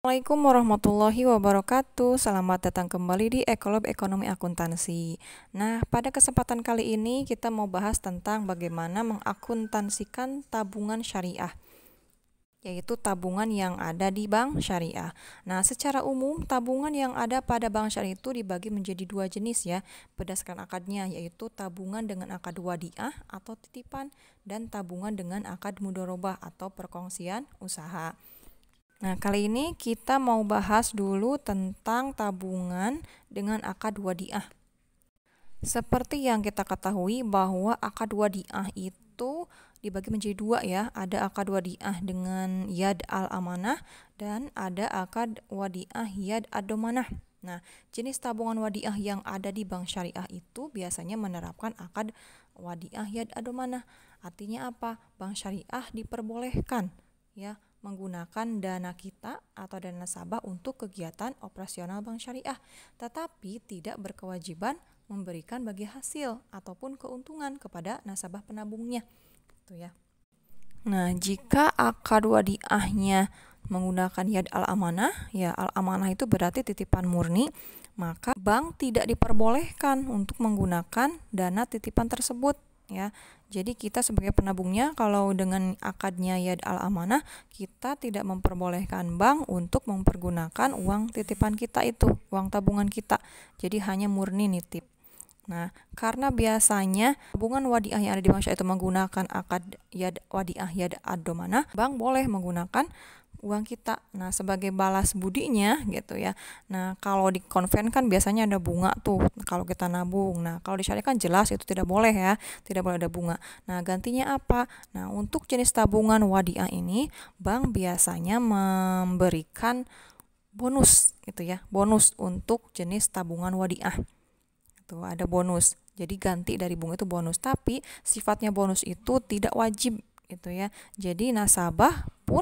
Assalamualaikum warahmatullahi wabarakatuh. Selamat datang kembali di Ekolab Ekonomi Akuntansi. Nah, pada kesempatan kali ini kita mau bahas tentang bagaimana mengakuntansikan tabungan syariah, yaitu tabungan yang ada di bank syariah. Nah, secara umum tabungan yang ada pada bank syariah itu dibagi menjadi dua jenis ya, berdasarkan akadnya, yaitu tabungan dengan akad wadiah atau titipan dan tabungan dengan akad mudharabah atau perkongsian usaha. Nah, kali ini kita mau bahas dulu tentang tabungan dengan akad wadiah. Seperti yang kita ketahui bahwa akad wadiah itu dibagi menjadi dua ya. Ada akad wadiah dengan yad al-amanah dan ada akad wadiah yad ad-domanah. Nah, jenis tabungan wadiah yang ada di bank syariah itu biasanya menerapkan akad wadiah yad ad-domanah. Artinya apa? Bank syariah diperbolehkan ya menggunakan dana kita atau dana nasabah untuk kegiatan operasional bank syariah, tetapi tidak berkewajiban memberikan bagi hasil ataupun keuntungan kepada nasabah penabungnya. Gitu ya. Nah, jika akad wadiahnya menggunakan yad al-amanah, ya al-amanah itu berarti titipan murni, maka bank tidak diperbolehkan untuk menggunakan dana titipan tersebut ya. Jadi kita sebagai penabungnya kalau dengan akadnya yad al-amanah, kita tidak memperbolehkan bank untuk mempergunakan uang titipan kita itu, uang tabungan kita. Jadi hanya murni nitip. Nah, karena biasanya tabungan wadiah yang ada di bank syariah itu menggunakan akad yad wadiah yad ad-domanah, bank boleh menggunakan uang kita. Nah, sebagai balas budinya gitu ya. Nah, kalau di konven kan biasanya ada bunga tuh kalau kita nabung. Nah, kalau di syariah kan jelas itu tidak boleh ya, tidak boleh ada bunga. Nah, gantinya apa? Nah, untuk jenis tabungan wadiah ini, bank biasanya memberikan bonus gitu ya. Bonus untuk jenis tabungan wadiah. Tuh, ada bonus. Jadi ganti dari bunga itu bonus, tapi sifatnya bonus itu tidak wajib gitu ya. Jadi nasabah pun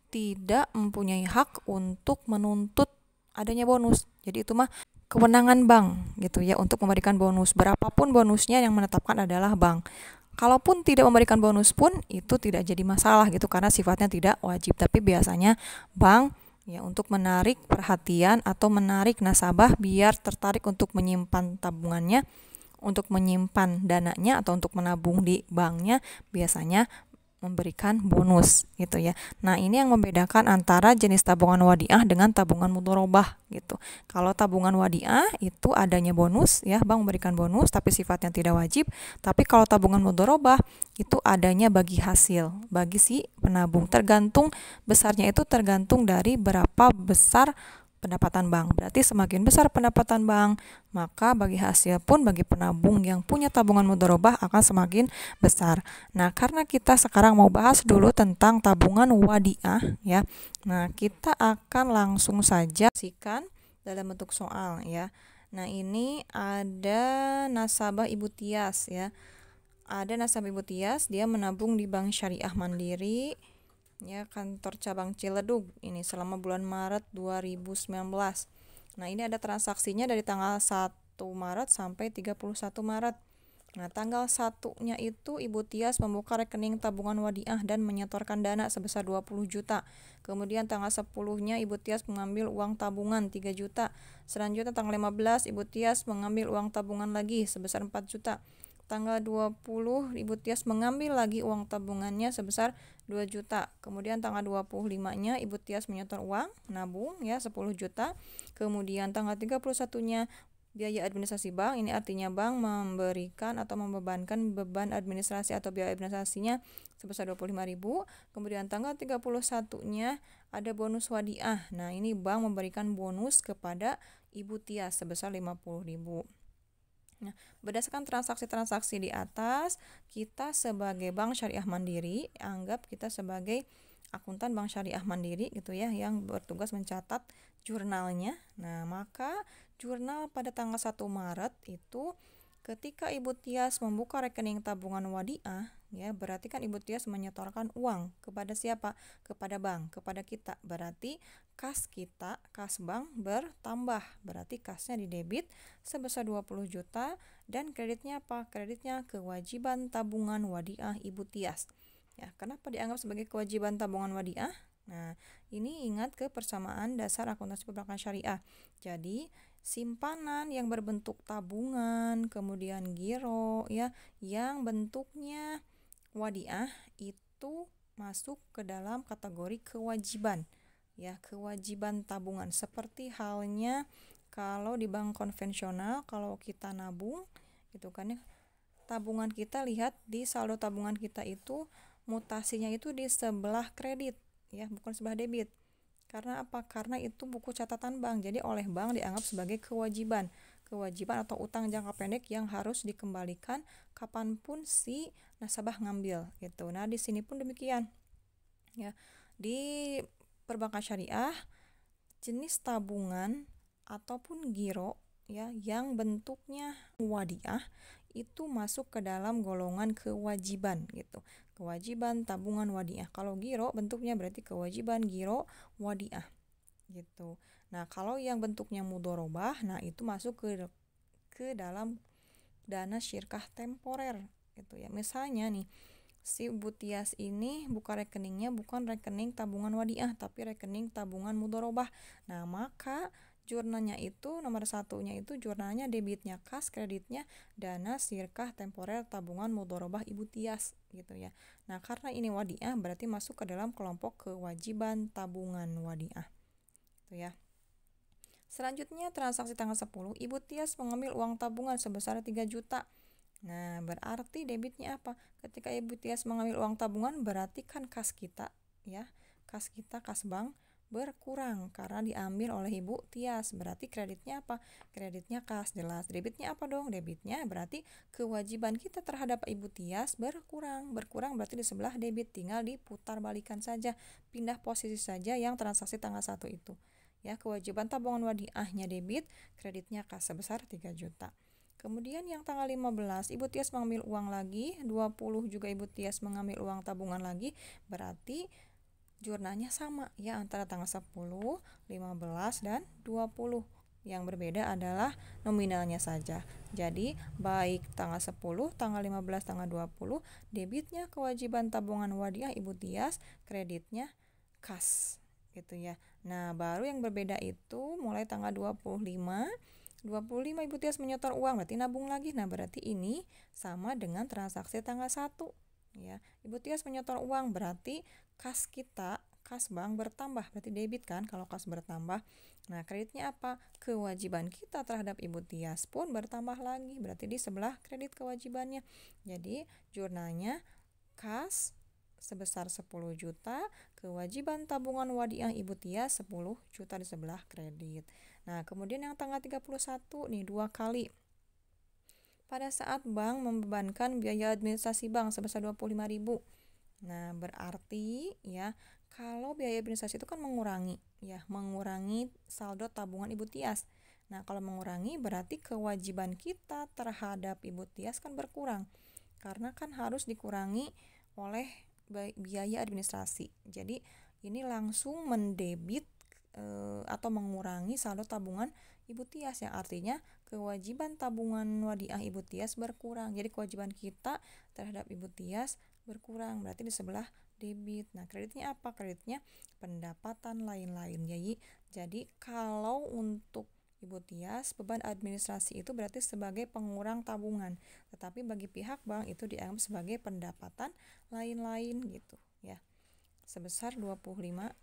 tidak mempunyai hak untuk menuntut adanya bonus. Jadi itu mah kewenangan bank gitu ya untuk memberikan bonus. Berapapun bonusnya yang menetapkan adalah bank. Kalaupun tidak memberikan bonus pun itu tidak jadi masalah gitu karena sifatnya tidak wajib. Tapi biasanya bank ya untuk menarik perhatian atau menarik nasabah biar tertarik untuk menyimpan tabungannya, untuk menyimpan dananya atau untuk menabung di banknya biasanya memberikan bonus gitu ya. Nah, ini yang membedakan antara jenis tabungan wadiah dengan tabungan mudharabah gitu. Kalau tabungan wadiah itu adanya bonus ya, bank memberikan bonus tapi sifatnya tidak wajib. Tapi kalau tabungan mudharabah itu adanya bagi hasil, bagi si penabung. Tergantung besarnya itu tergantung dari berapa besar pendapatan bank. Berarti semakin besar pendapatan bank, maka bagi hasil pun bagi penabung yang punya tabungan mudharabah akan semakin besar. Nah, karena kita sekarang mau bahas dulu tentang tabungan wadiah ya. Nah, kita akan langsung saja sikan dalam bentuk soal ya. Nah, ini ada nasabah Ibu Tias ya. Ada nasabah Ibu Tias, dia menabung di Bank Syariah Mandiri ya, kantor cabang Ciledug ini selama bulan Maret 2019. Nah, ini ada transaksinya dari tanggal 1 Maret sampai 31 Maret. Nah, tanggal 1-nya itu Ibu Tias membuka rekening tabungan wadiah dan menyetorkan dana sebesar 20 juta. Kemudian tanggal 10-nya Ibu Tias mengambil uang tabungan 3 juta. Selanjutnya tanggal 15 Ibu Tias mengambil uang tabungan lagi sebesar 4 juta. Tanggal 20 Ibu Tias mengambil lagi uang tabungannya sebesar 2 juta. Kemudian tanggal 25-nya Ibu Tias menyetor uang nabung ya 10 juta. Kemudian tanggal 31-nya biaya administrasi bank, ini artinya bank memberikan atau membebankan beban administrasi atau biaya administrasinya sebesar 25.000. Kemudian tanggal 31-nya ada bonus wadiah. Nah, ini bank memberikan bonus kepada Ibu Tias sebesar 50.000. Nah, berdasarkan transaksi-transaksi di atas, kita sebagai Bank Syariah Mandiri, anggap kita sebagai akuntan Bank Syariah Mandiri gitu ya, yang bertugas mencatat jurnalnya. Nah, maka jurnal pada tanggal 1 Maret itu ketika Ibu Tias membuka rekening tabungan wadiah, ya berarti kan Ibu Tias menyetorkan uang kepada siapa? Kepada bank, kepada kita. Berarti kas kita, kas bank bertambah. Berarti kasnya didebit sebesar 20 juta dan kreditnya apa? Kreditnya kewajiban tabungan wadiah Ibu Tias. Ya, kenapa dianggap sebagai kewajiban tabungan wadiah? Nah, ini ingat ke persamaan dasar akuntansi perbankan syariah. Jadi, simpanan yang berbentuk tabungan, kemudian giro ya, yang bentuknya wadiah itu masuk ke dalam kategori kewajiban. Ya, kewajiban tabungan. Seperti halnya kalau di bank konvensional, kalau kita nabung itu kan ya, tabungan kita lihat di saldo tabungan kita itu mutasinya itu di sebelah kredit ya, bukan sebelah debit. Karena apa? Karena itu buku catatan bank. Jadi oleh bank dianggap sebagai kewajiban. Kewajiban atau utang jangka pendek yang harus dikembalikan kapanpun si nasabah ngambil gitu. Nah, di sini pun demikian. Ya. Di perbankan syariah jenis tabungan ataupun giro ya yang bentuknya wadiah itu masuk ke dalam golongan kewajiban gitu. Kewajiban tabungan wadiah. Kalau giro bentuknya berarti kewajiban giro wadiah gitu. Nah, kalau yang bentuknya mudorobah, nah itu masuk ke dalam dana syirkah temporer gitu ya. Misalnya nih, si Bu Tias ini buka rekeningnya bukan rekening tabungan wadiah tapi rekening tabungan mudorobah. Nah, maka jurnalnya itu nomor satunya itu jurnalnya debitnya kas, kreditnya dana sirkah temporer tabungan mudorobah Ibu Tias gitu ya. Nah, karena ini wadiah berarti masuk ke dalam kelompok kewajiban tabungan wadiah gitu ya. Selanjutnya transaksi tanggal 10, Ibu Tias mengambil uang tabungan sebesar 3 juta. Nah, berarti debitnya apa? Ketika Ibu Tias mengambil uang tabungan berarti kan kas kita ya, kas kita, kas bank berkurang karena diambil oleh Ibu Tias. Berarti kreditnya apa? Kreditnya kas, jelas. Debitnya apa dong? Debitnya berarti kewajiban kita terhadap Ibu Tias berkurang. Berkurang berarti di sebelah debit, tinggal diputar balikan saja, pindah posisi saja yang transaksi tanggal 1 itu. Ya, kewajiban tabungan wadiahnya debit, kreditnya kas sebesar 3 juta. Kemudian yang tanggal 15 Ibu Tias mengambil uang lagi, 20 juga Ibu Tias mengambil uang tabungan lagi, berarti jurnalnya sama ya antara tanggal 10, 15 dan 20. Yang berbeda adalah nominalnya saja. Jadi baik tanggal 10, tanggal 15, tanggal 20 debitnya kewajiban tabungan wadiah Ibu Tias, kreditnya kas gitu ya. Nah, baru yang berbeda itu mulai tanggal 25 Ibu Tias menyetor uang berarti nabung lagi. Nah, berarti ini sama dengan transaksi tanggal 1 ya. Ibu Tias menyetor uang berarti kas kita, kas bank bertambah, berarti debit kan kalau kas bertambah. Nah, kreditnya apa? Kewajiban kita terhadap Ibu Tias pun bertambah lagi, berarti di sebelah kredit kewajibannya. Jadi, jurnalnya kas sebesar 10 juta, kewajiban tabungan wadiah Ibu Tias 10 juta di sebelah kredit. Nah, kemudian yang tanggal 31 nih 2 kali. Pada saat bank membebankan biaya administrasi bank sebesar 25.000. Nah, berarti ya kalau biaya administrasi itu kan mengurangi saldo tabungan Ibu Tias. Nah, kalau mengurangi berarti kewajiban kita terhadap Ibu Tias kan berkurang. Karena kan harus dikurangi oleh biaya administrasi. Jadi, ini langsung mendebit atau mengurangi saldo tabungan Ibu Tias, yang artinya kewajiban tabungan wadiah Ibu Tias berkurang. Jadi kewajiban kita terhadap Ibu Tias berkurang, berarti di sebelah debit. Nah, kreditnya apa? Kreditnya pendapatan lain-lain. Jadi kalau untuk Ibu Tias, beban administrasi itu berarti sebagai pengurang tabungan. Tetapi bagi pihak bank itu dianggap sebagai pendapatan lain-lain gitu ya. Sebesar 25.000.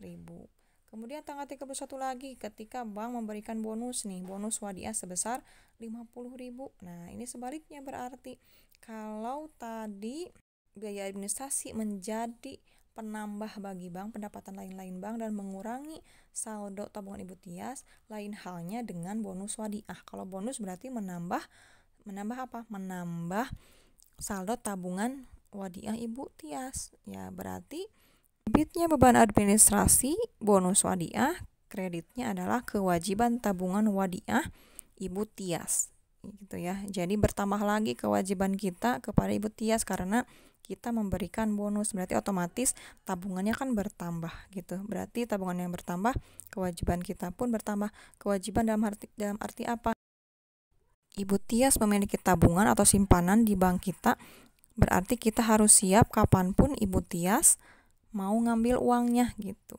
Kemudian tanggal 31 lagi ketika bank memberikan bonus nih, bonus wadiah sebesar 50.000. Nah, ini sebaliknya berarti kalau tadi biaya administrasi menjadi penambah bagi bank, pendapatan lain-lain bank dan mengurangi saldo tabungan Ibu Tias, lain halnya dengan bonus wadiah. Kalau bonus berarti menambah apa? Menambah saldo tabungan wadiah Ibu Tias. Ya, berarti debitnya beban administrasi, bonus wadiah, kreditnya adalah kewajiban tabungan wadiah Ibu Tias gitu ya. Jadi bertambah lagi kewajiban kita kepada Ibu Tias karena kita memberikan bonus, berarti otomatis tabungannya kan bertambah gitu. Berarti tabungan yang bertambah, kewajiban kita pun bertambah. Kewajiban dalam arti apa? Ibu Tias memiliki tabungan atau simpanan di bank kita, berarti kita harus siap kapanpun Ibu Tias mau ngambil uangnya gitu.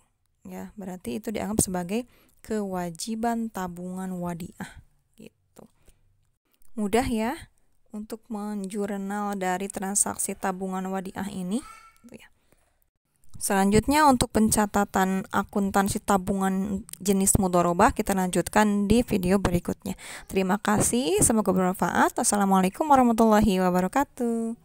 ya. Berarti itu dianggap sebagai kewajiban tabungan wadiah gitu. Mudah ya untuk menjurnal dari transaksi tabungan wadiah ini gitu ya. Selanjutnya untuk pencatatan akuntansi tabungan jenis mudharabah kita lanjutkan di video berikutnya. Terima kasih, semoga bermanfaat. Assalamualaikum warahmatullahi wabarakatuh.